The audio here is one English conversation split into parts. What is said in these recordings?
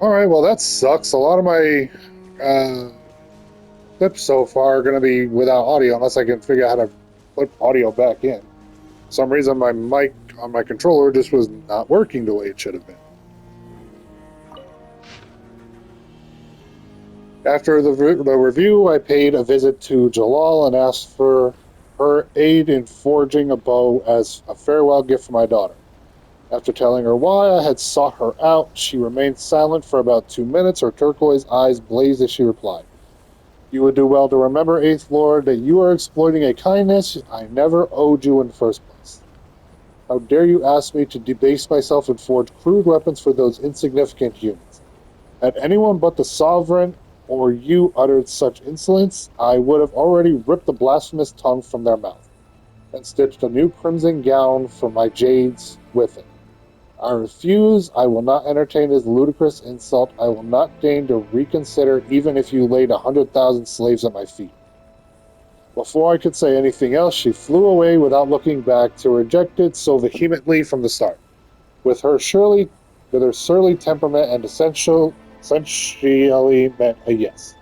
Alright, well that sucks. A lot of my clips so far are going to be without audio unless I can figure out how to put audio back in. For some reason my mic on my controller just was not working the way it should have been. After the review, I paid a visit to Jalal and asked for her aid in forging a bow as a farewell gift for my daughter. After telling her why I had sought her out, she remained silent for about 2 minutes. Her turquoise eyes blazed as she replied, "You would do well to remember, Eighth Lord, that you are exploiting a kindness I never owed you in the first place. How dare you ask me to debase myself and forge crude weapons for those insignificant humans? Had anyone but the Sovereign or you uttered such insolence, I would have already ripped the blasphemous tongue from their mouth, and stitched a new crimson gown for my jades with it. I refuse. I will not entertain this ludicrous insult. I will not deign to reconsider, even if you laid 100,000 slaves at my feet." Before I could say anything else, she flew away without looking back, to reject it so vehemently from the start. With her surly temperament and essentially meant a yes.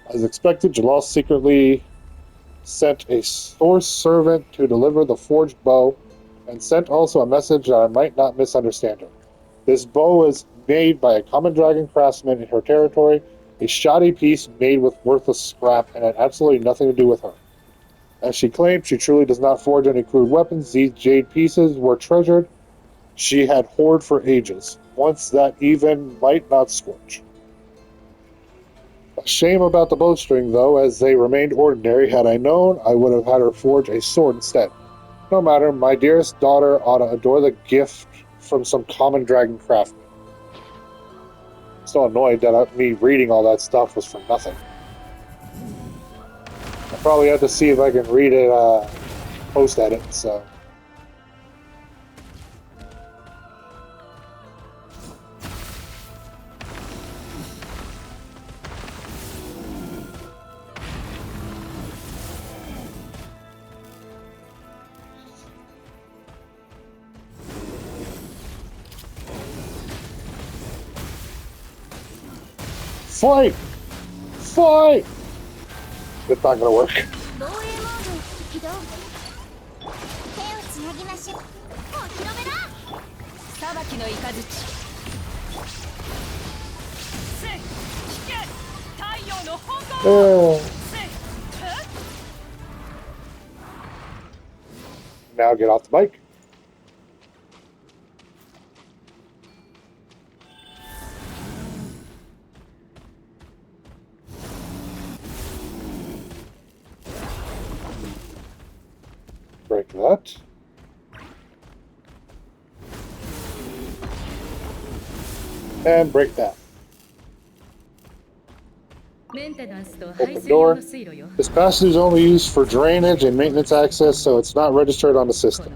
As expected, Jalal secretly sent a source servant to deliver the forged bow, and sent also a message that I might not misunderstand her. This bow is made by a common dragon craftsman in her territory, a shoddy piece made with worthless scrap, and had absolutely nothing to do with her. As she claimed, she truly does not forge any crude weapons. These jade pieces were treasured she had hoarded for ages, once that even might not scorch. A shame about the bowstring, though, as they remained ordinary. Had I known, I would have had her forge a sword instead. No matter, my dearest daughter ought to adore the gift from some common dragon craftsman. So annoyed that me reading all that stuff was for nothing. I probably have to see if I can read it post-edit, so... Fight! Fight! It's not gonna work. Oh. Now get off the bike. Break that. And break that. Open door. This passage is only used for drainage and maintenance access, so it's not registered on the system.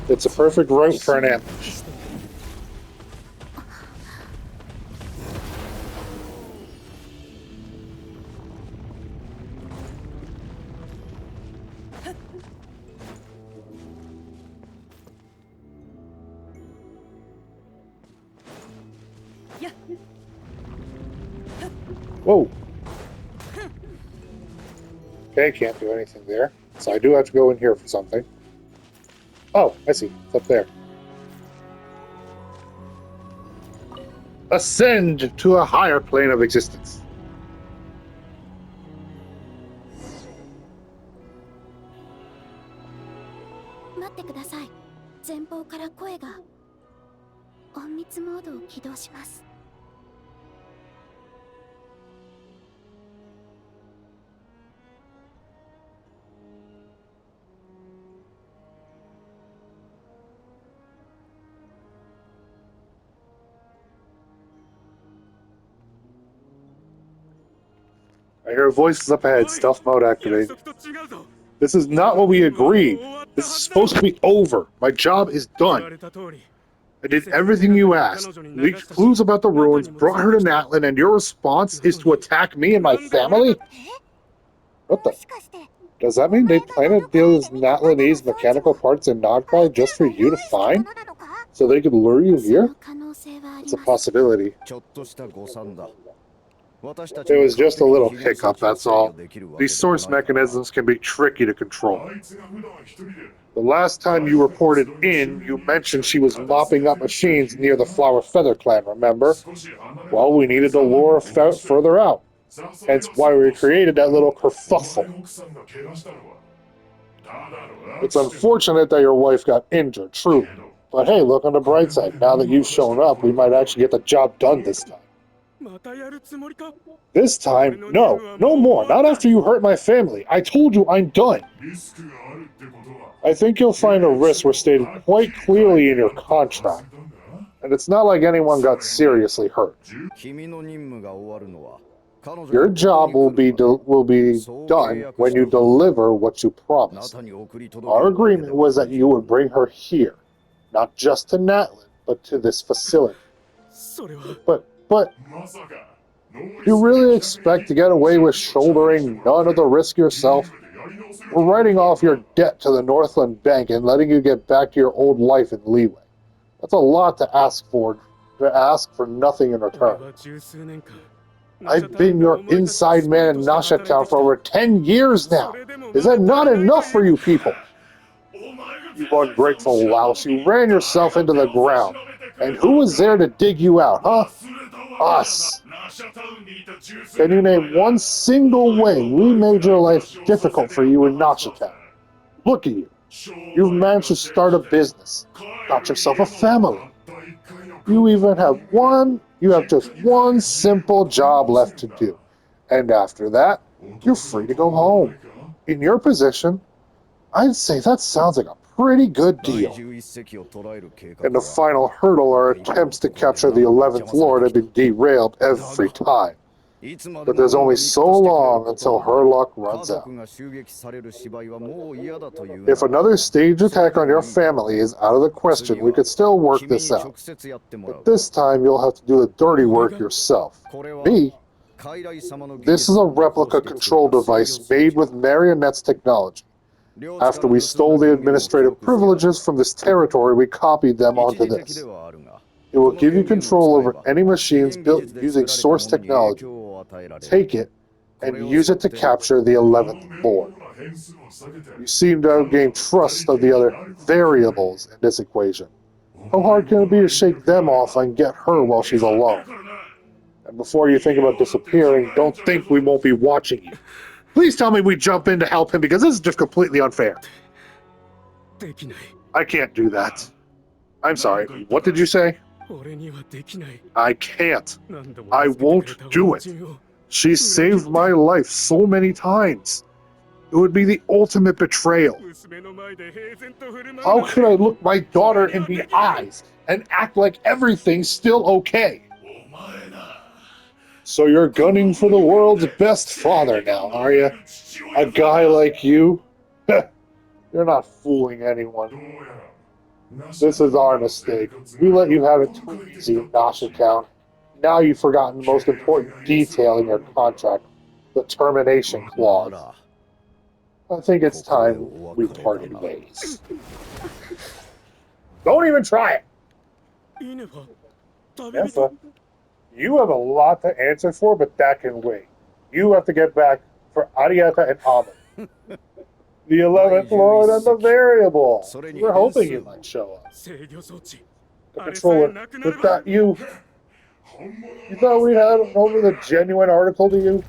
It's a perfect route for an ambush. Whoa. Okay, can't do anything there. So I do have to go in here for something. Oh, I see. It's up there. Ascend to a higher plane of existence. I hear voices up ahead. Stealth mode activated. This is not what we agreed. This is supposed to be over. My job is done. I did everything you asked. Leaked clues about the ruins, brought her to Natlin, and your response is to attack me and my family? What the? Does that mean they planted those Natlinese mechanical parts in Nagpie just for you to find? So they could lure you here? It's a possibility. ちょっとした誤算だ。 It was just a little hiccup, that's all. These source mechanisms can be tricky to control. The last time you reported in, you mentioned she was mopping up machines near the Flower Feather clan, remember? Well, we needed to lure her further out. Hence why we created that little kerfuffle. It's unfortunate that your wife got injured, true. But hey, look on the bright side. Now that you've shown up, we might actually get the job done this time. This time? No. No more. Not after you hurt my family. I told you I'm done. I think you'll find the risks were stated quite clearly in your contract. And it's not like anyone got seriously hurt. Your job will be done when you deliver what you promised. Our agreement was that you would bring her here. Not just to Natlan, but to this facility. But... You really expect to get away with shouldering none of the risk yourself? We're writing off your debt to the Northland Bank and letting you get back to your old life in Leeway. That's a lot to ask for nothing in return. I've been your inside man in Nasha Town for over 10 years now. Is that not enough for you people? You ungrateful louse, you ran yourself into the ground. And who was there to dig you out, huh? Us. Can you name one single way we made your life difficult for you in Nasha Town? Look at you. You've managed to start a business. Got yourself a family. You have just one simple job left to do. And after that, you're free to go home. In your position, I'd say that sounds like a pretty good deal. And the final hurdle, our attempts to capture the 11th Lord have been derailed every time. But there's only so long until her luck runs out. If another stage attack on your family is out of the question, we could still work this out. But this time you'll have to do the dirty work yourself. Me? This is a replica control device made with Marionette's technology. After we stole the administrative privileges from this territory, we copied them onto this. It will give you control over any machines built using source technology. Take it, and use it to capture the 11th Lord. You seem to have gained trust of the other variables in this equation. How hard can it be to shake them off and get her while she's alone? And before you think about disappearing, don't think we won't be watching you. Please tell me we jump in to help him, because this is just completely unfair. I can't do that. I'm sorry, what did you say? I can't. I won't do it. She saved my life so many times. It would be the ultimate betrayal. How could I look my daughter in the eyes and act like everything's still okay? So you're gunning for the world's best father now, are you? A guy like you? You're not fooling anyone. This is our mistake. We let you have it too easy in Nasha Town. Now you've forgotten the most important detail in your contract, the termination clause. I think it's time we parted ways. Don't even try it! Nympha, you have a lot to answer for, but that can wait. You have to get back for Arietta and Amun. The 11th Lord and the variable. We're hoping you might show up. The controller, with that, you thought we had over the genuine article to you?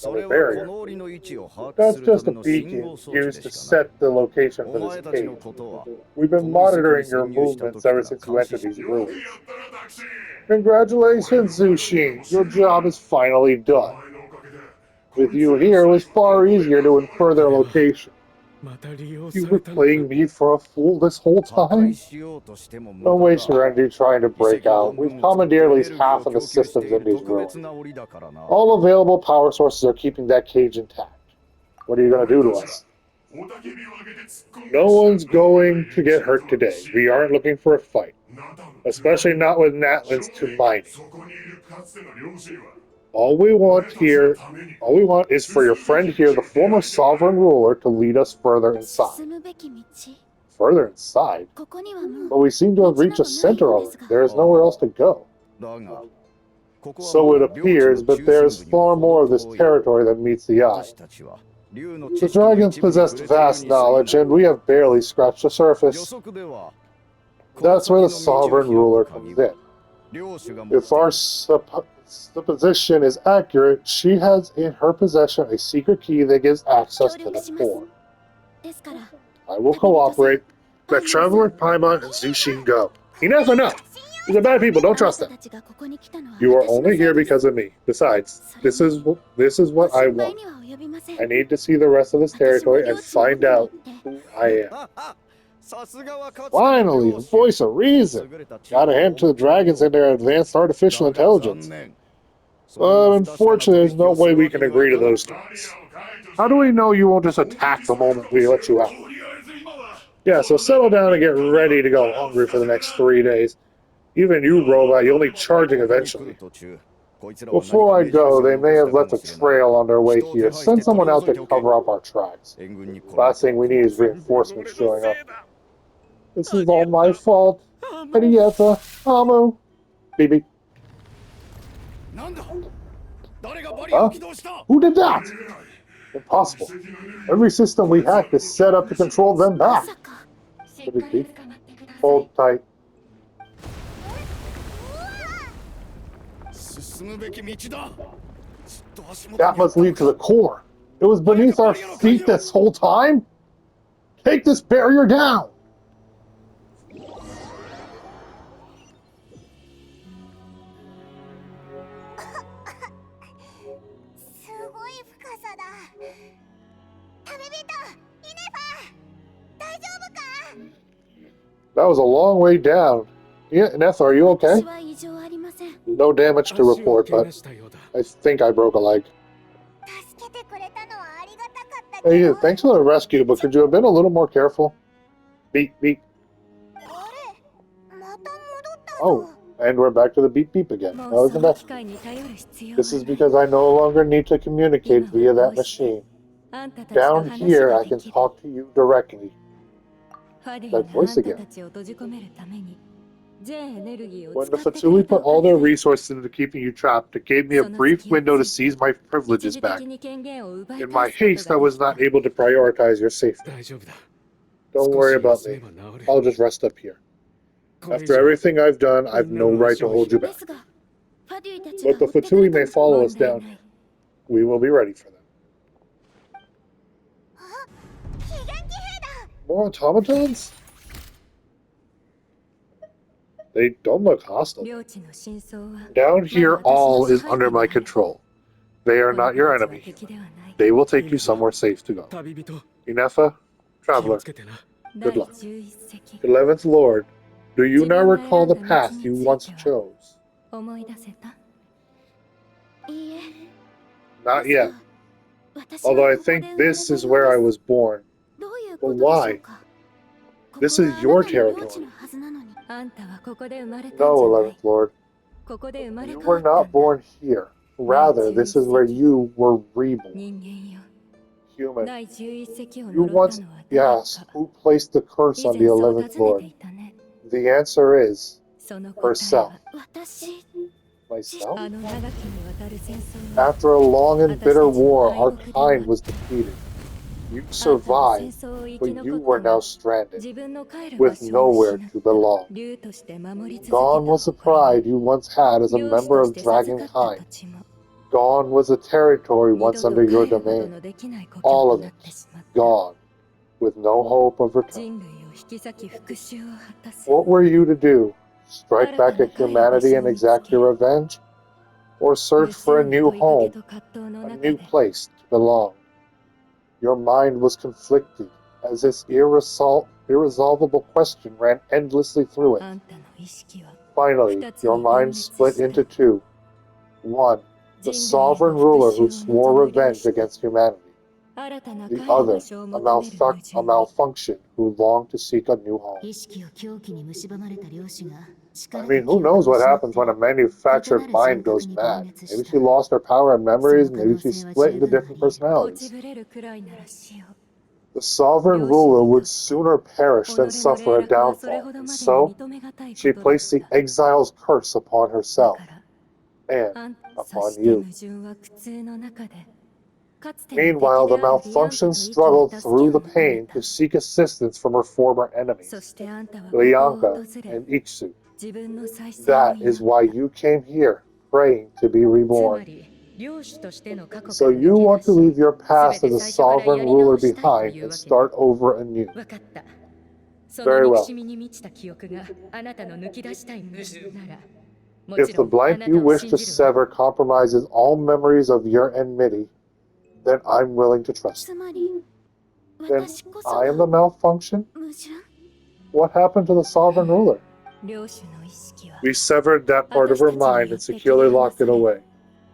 The barrier. That's just a beacon used to set the location for this cave. We've been monitoring your movements ever since you entered these ruins. Congratulations, Zushin. Your job is finally done. With you here, it was far easier to infer their location. You were playing me for a fool this whole time? Don't waste your energy trying to break out. We've commandeered at least half of the systems in these ruins. All available power sources are keeping that cage intact. What are you going to do to us? No one's going to get hurt today. We aren't looking for a fight. Especially not with Natlan's too mighty. All we want is for your friend here, the former sovereign ruler, to lead us further inside. further inside. But we seem to have reached a center already. There is nowhere else to go. So it appears, but there is far more of this territory than meets the eye. The dragons possessed vast knowledge, and we have barely scratched the surface. That's where the sovereign ruler comes in. If our supposition is accurate, she has in her possession a secret key that gives access to the core. I will cooperate. Let Traveler, Paimon, and Zushin go. You never know. These are bad people, don't trust them. You are only here because of me. Besides, this is what I want. I need to see the rest of this territory and find out who I am. Finally, a voice of reason. Gotta hand to the dragons and their advanced artificial intelligence. But unfortunately, there's no way we can agree to those terms. How do we know you won't just attack the moment we let you out? Yeah, so settle down and get ready to go hungry for the next 3 days. Even you, robot, you'll need charging eventually. Before I go, they may have left a trail on their way here. Send someone out to cover up our tracks. Last thing we need is reinforcements showing up. This is all my fault. Arieta, Amu, Bibi. Huh? Who did that? Impossible. Every system we hacked is set up to control them back. Could it be? Hold tight. That must lead to the core. It was beneath our feet this whole time? Take this barrier down! That was a long way down. Yeah, Neth, are you okay? No damage to report, but I think I broke a leg. Hey, thanks for the rescue, but could you have been a little more careful? Beep, beep. Oh, and we're back to the beep, beep again. Now, isn't that? This is because I no longer need to communicate via that machine. Down here, I can talk to you directly. That voice again. When the Fatsui put all their resources into keeping you trapped, it gave me a brief window to seize my privileges back. In my haste, I was not able to prioritize your safety. Don't worry about me. I'll just rest up here. After everything I've done, I've no right to hold you back. But the Fatsui may follow us down here. We will be ready for them. More automatons? They don't look hostile. Down here, all is under my control. They are not your enemy. They will take you somewhere safe to go. Inefa, Traveler, good luck. 11th Lord, do you now recall the path you once chose? Not yet. Although I think this is where I was born. But why? This is your territory. No, 11th Lord. You were not born here. Rather, this is where you were reborn. Human. You once asked who placed the curse on the 11th Lord. The answer is herself. Myself? After a long and bitter war, our kind was defeated. You survived, but you were now stranded, with nowhere to belong. Gone was the pride you once had as a member of Dragonkind. Gone was the territory once under your domain. All of it, gone, with no hope of return. What were you to do? Strike back at humanity and exact your revenge? Or search for a new home, a new place to belong? Your mind was conflicted, as this irresolvable question ran endlessly through it. Finally, your mind split into two. One, the sovereign ruler who swore revenge against humanity. The other, a malfunction who longed to seek a new home. I mean, who knows what happens when a manufactured mind goes mad? Maybe she lost her power and memories, maybe she split into different personalities. The sovereign ruler would sooner perish than suffer a downfall, and so she placed the exile's curse upon herself and upon you. Meanwhile, the malfunction struggled through the pain to seek assistance from her former enemies, Lianka and Iksu. That is why you came here, praying to be reborn. So you want to leave your past as a sovereign ruler behind and start over anew. Very well. If the blank you wish to sever compromises all memories of your enmity, then I'm willing to trust you. Then I am the malfunction? What happened to the sovereign ruler? We severed that part of her mind and securely locked it away.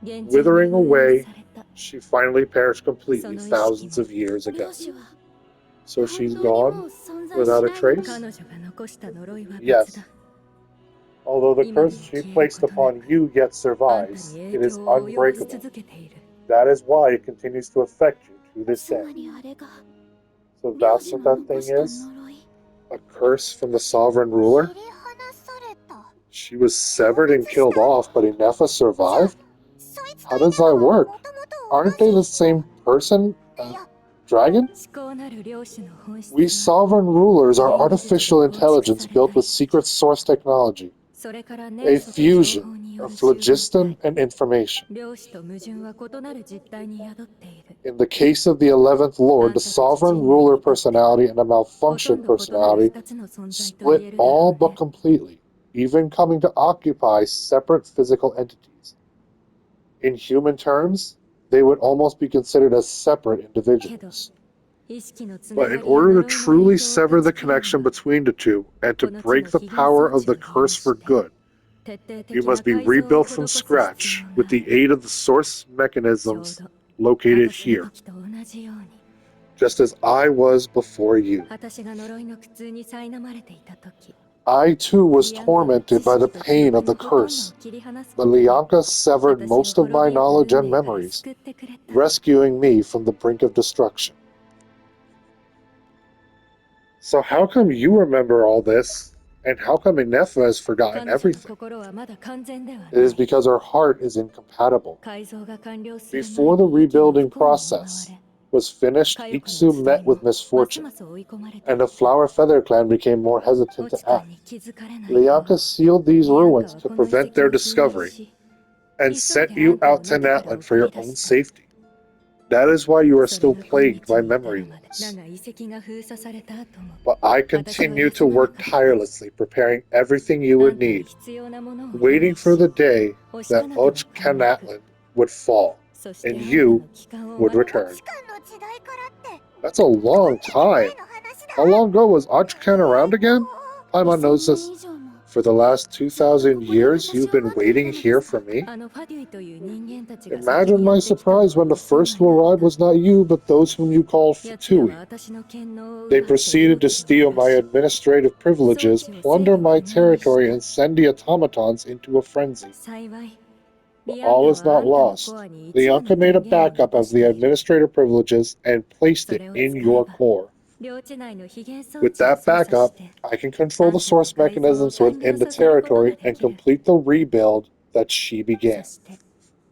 Withering away, she finally perished completely thousands of years ago. So she's gone without a trace? Yes. Although the curse she placed upon you yet survives, it is unbreakable. That is why it continues to affect you to this day. So that's what that thing is? A curse from the sovereign ruler? She was severed and killed off, but Inefa survived? How does that work? Aren't they the same person? Dragon? We sovereign rulers are artificial intelligence built with secret source technology, a fusion of phlogiston and information. In the case of the 11th Lord, the sovereign ruler personality and the malfunction personality split all but completely, even coming to occupy separate physical entities. In human terms, they would almost be considered as separate individuals. But in order to truly sever the connection between the two and to break the power of the curse for good, you must be rebuilt from scratch with the aid of the source mechanisms located here, just as I was before you. I too was tormented by the pain of the curse, but Lianka severed most of my knowledge and memories, rescuing me from the brink of destruction. So how come you remember all this, and how come Inefa has forgotten everything? It is because her heart is incompatible. Before the rebuilding process was finished, Iksu met with misfortune, and the Flower Feather clan became more hesitant to act. Lianka sealed these ruins to prevent their discovery, and sent you out to Natlan for your own safety. That is why you are still plagued by memory loss. But I continue to work tirelessly, preparing everything you would need, waiting for the day that Natlan would fall, and you would return. That's a long time. How long ago was Ochkan around again? Paimon knows this. For the last 2,000 years, you've been waiting here for me? Imagine my surprise when the first to arrive was not you, but those whom you called Fatui. They proceeded to steal my administrative privileges, plunder my territory, and send the automatons into a frenzy. But all is not lost. Lianka made a backup of the administrative privileges and placed it in your core. With that backup, I can control the source mechanisms within the territory and complete the rebuild that she began.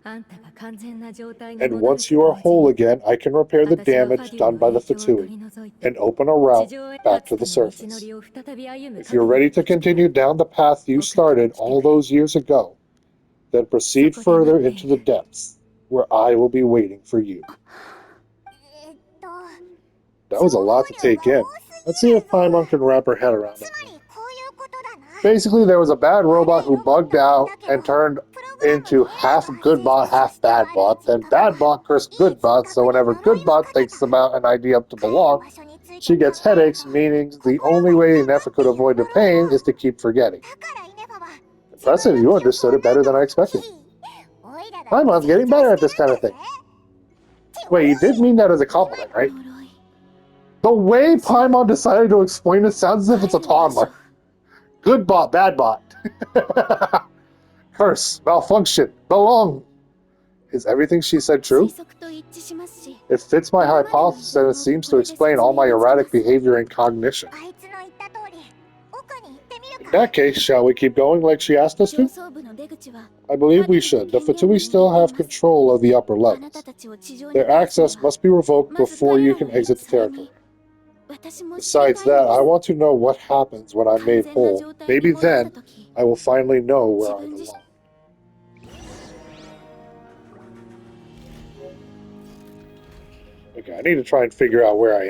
And once you are whole again, I can repair the damage done by the Fatui and open a route back to the surface. If you're ready to continue down the path you started all those years ago, then proceed further into the depths, where I will be waiting for you. That was a lot to take in. Let's see if Paimon can wrap her head around it. Basically, there was a bad robot who bugged out and turned into half good bot, half bad bot. Then bad bot cursed good bot, so whenever good bot thinks about an idea up to belong, she gets headaches, meaning the only way Inefa could avoid the pain is to keep forgetting. Impressive, you understood it better than I expected. Paimon's getting better at this kind of thing. Wait, you did mean that as a compliment, right? The way Paimon decided to explain it sounds as if it's a toddler. Good bot, bad bot. Curse, malfunction, belong. Is everything she said true? It fits my hypothesis and it seems to explain all my erratic behavior and cognition. In that case, shall we keep going like she asked us to? I believe we should. The Fatui still have control of the upper levels. Their access must be revoked before you can exit the territory. Besides that, I want to know what happens when I'm made whole. Maybe then, I will finally know where I belong. Okay, I need to try and figure out where I am.